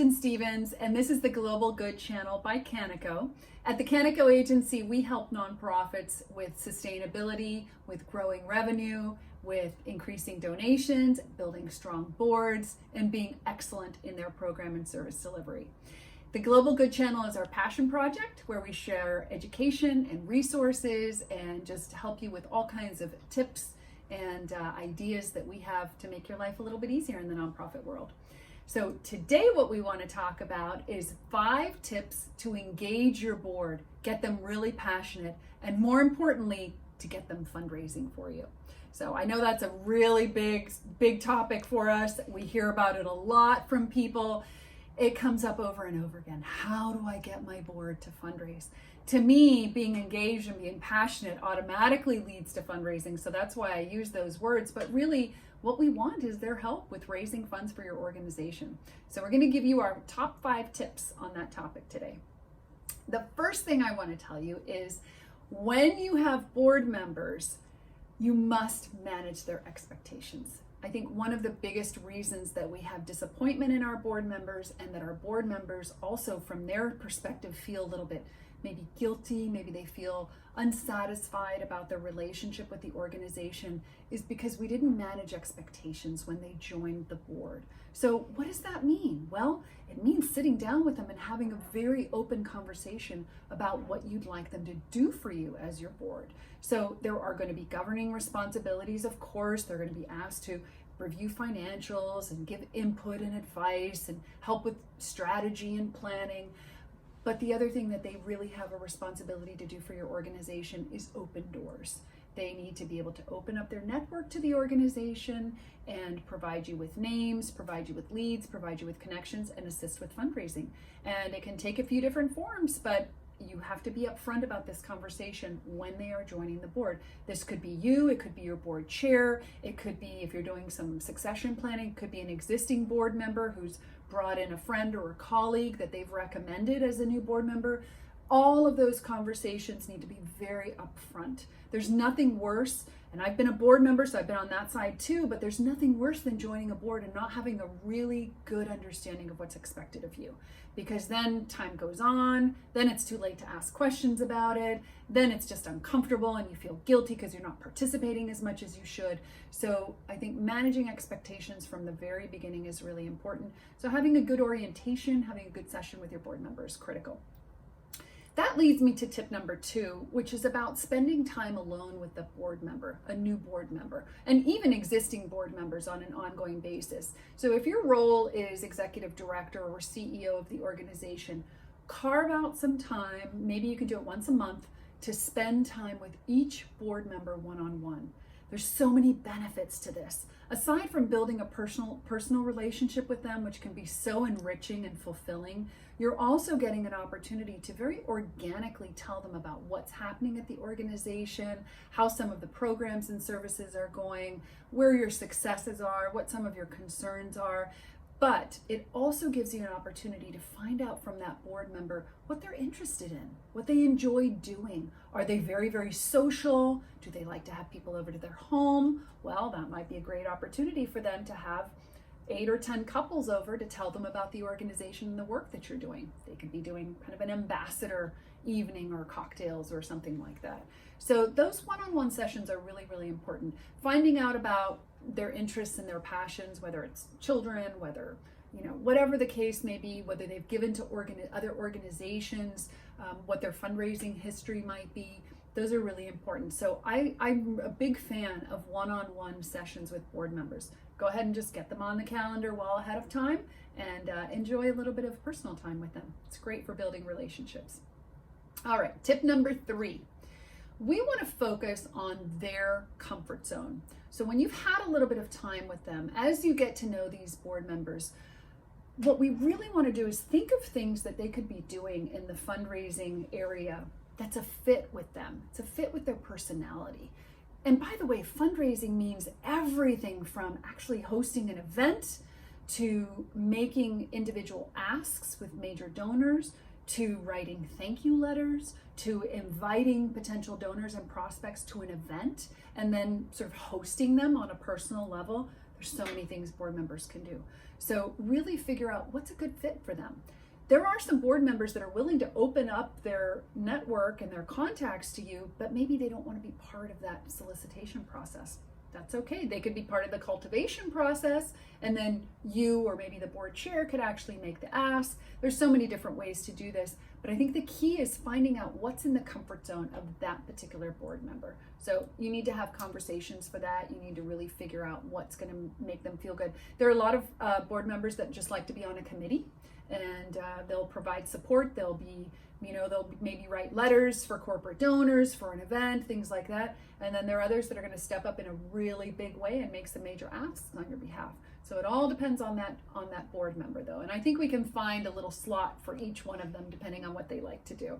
Kristen Stevens, and this is the Global Good Channel by Canico. At the Canico Agency, we help nonprofits with sustainability, with growing revenue, with increasing donations, building strong boards, and being excellent in their program and service delivery. The Global Good Channel is our passion project where we share education and resources and just help you with all kinds of tips and ideas that we have to make your life a little bit easier in the nonprofit world. So today what we want to talk about is 5 tips to engage your board, get them really passionate, and more importantly, to get them fundraising for you. So I know that's a really big topic for us. We hear about it a lot from people. It comes up over and over again. How do I get my board to fundraise? To me, being engaged and being passionate automatically leads to fundraising. So that's why I use those words. But really, what we want is their help with raising funds for your organization. So we're going to give you our top 5 tips on that topic today. The first thing I want to tell you is when you have board members, you must manage their expectations. I think one of the biggest reasons that we have disappointment in our board members and that our board members also from their perspective feel a little bit maybe guilty, maybe they feel unsatisfied about their relationship with the organization is because we didn't manage expectations when they joined the board. So what does that mean? Well, it means sitting down with them and having a very open conversation about what you'd like them to do for you as your board. So there are going to be governing responsibilities, of course. They're going to be asked to review financials and give input and advice and help with strategy and planning. But the other thing that they really have a responsibility to do for your organization is open doors. They need to be able to open up their network to the organization and provide you with names, provide you with leads, provide you with connections, and assist with fundraising. And it can take a few different forms, but you have to be upfront about this conversation when they are joining the board. This could be you, it could be your board chair, it could be, if you're doing some succession planning, it could be an existing board member who's brought in a friend or a colleague that they've recommended as a new board member. All of those conversations need to be very upfront. There's nothing worse, and I've been a board member, so I've been on that side too, but there's nothing worse than joining a board and not having a really good understanding of what's expected of you. Because then time goes on, then it's too late to ask questions about it, then it's just uncomfortable and you feel guilty because you're not participating as much as you should. So I think managing expectations from the very beginning is really important. So having a good orientation, having a good session with your board member is critical. That leads me to tip number 2, which is about spending time alone with the board member, a new board member, and even existing board members on an ongoing basis. So if your role is executive director or CEO of the organization, carve out some time, maybe you can do it once a month, to spend time with each board member one-on-one. There's so many benefits to this. Aside from building a personal relationship with them, which can be so enriching and fulfilling, you're also getting an opportunity to very organically tell them about what's happening at the organization, how some of the programs and services are going, where your successes are, what some of your concerns are. But it also gives you an opportunity to find out from that board member what they're interested in, what they enjoy doing. Are they very, very social? Do they like to have people over to their home? Well, that might be a great opportunity for them to have 8 or 10 couples over to tell them about the organization and the work that you're doing. They could be doing kind of an ambassador evening or cocktails or something like that. So those one-on-one sessions are really, really important. Finding out about their interests and their passions, whether it's children, whether, whatever the case may be, whether they've given to other organizations, what their fundraising history might be, those are really important. So I'm a big fan of one-on-one sessions with board members. Go ahead and just get them on the calendar well ahead of time and enjoy a little bit of personal time with them. It's great for building relationships. All right, tip number 3. We want to focus on their comfort zone. So when you've had a little bit of time with them, as you get to know these board members, what we really want to do is think of things that they could be doing in the fundraising area that's a fit with them. It's a fit with their personality. And by the way, fundraising means everything from actually hosting an event to making individual asks with major donors, to writing thank you letters, to inviting potential donors and prospects to an event, and then sort of hosting them on a personal level. There's so many things board members can do. So really figure out what's a good fit for them. There are some board members that are willing to open up their network and their contacts to you, but maybe they don't want to be part of that solicitation process. That's okay. They could be part of the cultivation process, and then you or maybe the board chair could actually make the ask. There's so many different ways to do this, but I think the key is finding out what's in the comfort zone of that particular board member. So you need to have conversations for that. You need to really figure out what's going to make them feel good. There are a lot of board members that just like to be on a committee, and they'll provide support. They'll maybe write letters for corporate donors for an event, things like that. And then there are others that are going to step up in a really big way and make some major asks on your behalf. So it all depends on that board member though. And I think we can find a little slot for each one of them depending on what they like to do.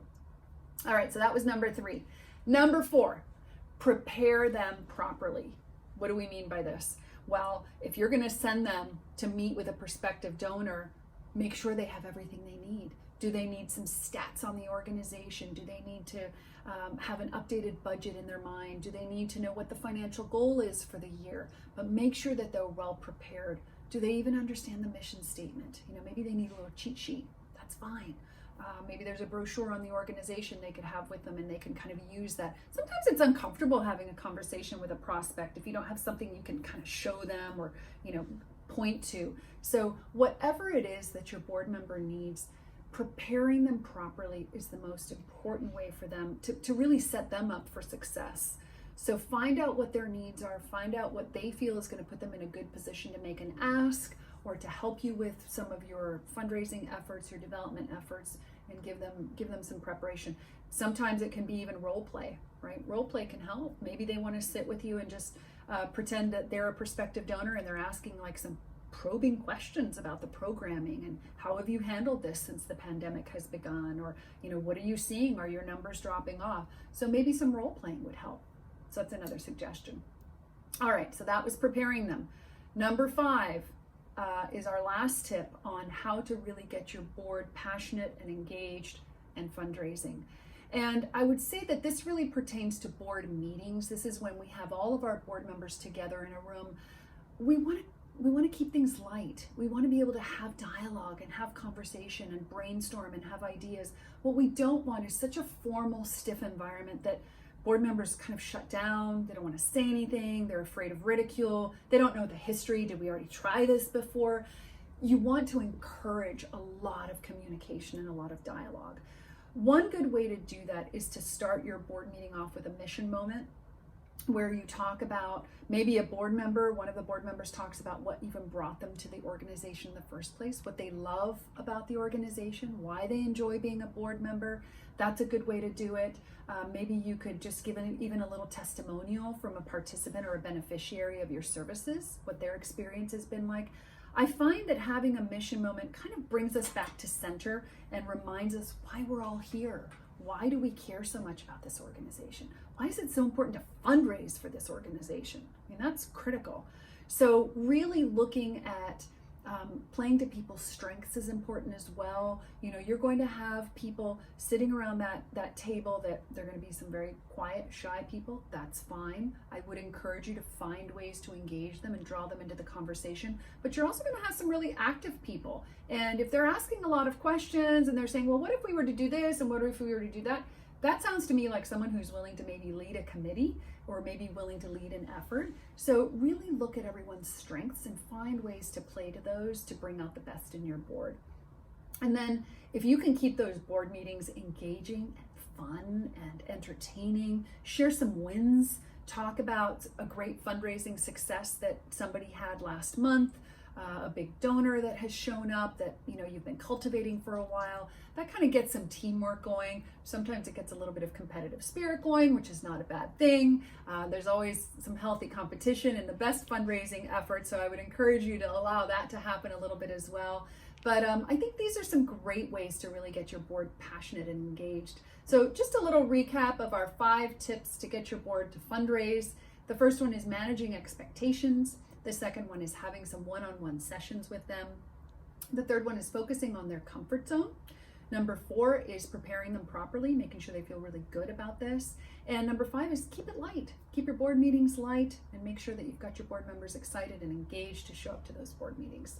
All right, so that was number 3. Number 4, prepare them properly. What do we mean by this? Well, if you're going to send them to meet with a prospective donor, make sure they have everything they need. Do they need some stats on the organization? Do they need to have an updated budget in their mind? Do they need to know what the financial goal is for the year? But make sure that they're well prepared. Do they even understand the mission statement? Maybe they need a little cheat sheet. That's fine. Maybe there's a brochure on the organization they could have with them and they can kind of use that. Sometimes it's uncomfortable having a conversation with a prospect if you don't have something you can kind of show them or, point to. So whatever it is that your board member needs, preparing them properly is the most important way for them to really set them up for success. So find out what their needs are, find out what they feel is going to put them in a good position to make an ask or to help you with some of your fundraising efforts, your development efforts, and give them some preparation. Sometimes it can be even role play, right? Role play can help. Maybe they want to sit with you and just pretend that they're a prospective donor and they're asking like some probing questions about the programming and how have you handled this since the pandemic has begun, or what are you seeing, are your numbers dropping off? So maybe some role playing would help. So that's another suggestion. All right, so that was preparing them. Number 5 is our last tip on how to really get your board passionate and engaged and fundraising. And I would say that this really pertains to board meetings. This is when we have all of our board members together in a room. We want to keep things light. We want to be able to have dialogue and have conversation and brainstorm and have ideas. What we don't want is such a formal, stiff environment that board members kind of shut down. They don't want to say anything. They're afraid of ridicule. They don't know the history. Did we already try this before? You want to encourage a lot of communication and a lot of dialogue. One good way to do that is to start your board meeting off with a mission moment, where you talk about maybe one of the board members talks about what even brought them to the organization in the first place, what they love about the organization, why they enjoy being a board member. That's a good way to do it. Maybe you could just give even a little testimonial from a participant or a beneficiary of your services, what their experience has been like. I find that having a mission moment kind of brings us back to center and reminds us why we're all here. Why do we care so much about this organization? Why is it so important to fundraise for this organization? I mean, that's critical. So really looking at playing to people's strengths is important as well. You're going to have people sitting around that table that they're going to be some very quiet, shy people. That's fine. I would encourage you to find ways to engage them and draw them into the conversation. But you're also going to have some really active people. And if they're asking a lot of questions and they're saying, well, what if we were to do this? And what if we were to do that? That sounds to me like someone who's willing to maybe lead a committee or maybe willing to lead an effort. So really look at everyone's strengths and find ways to play to those to bring out the best in your board. And then if you can keep those board meetings engaging and fun and entertaining, share some wins, talk about a great fundraising success that somebody had last month, a big donor that has shown up that you've been cultivating for a while. That kind of gets some teamwork going. Sometimes it gets a little bit of competitive spirit going, which is not a bad thing. There's always some healthy competition in the best fundraising effort, so I would encourage you to allow that to happen a little bit as well. But I think these are some great ways to really get your board passionate and engaged. So just a little recap of our 5 tips to get your board to fundraise. The first one is managing expectations. The second one is having some one-on-one sessions with them. The third one is focusing on their comfort zone. Number 4 is preparing them properly, making sure they feel really good about this. And number 5 is keep it light. Keep your board meetings light and make sure that you've got your board members excited and engaged to show up to those board meetings.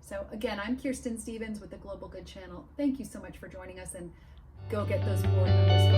So again, I'm Kirsten Stevens with the Global Good Channel. Thank you so much for joining us, and go get those board members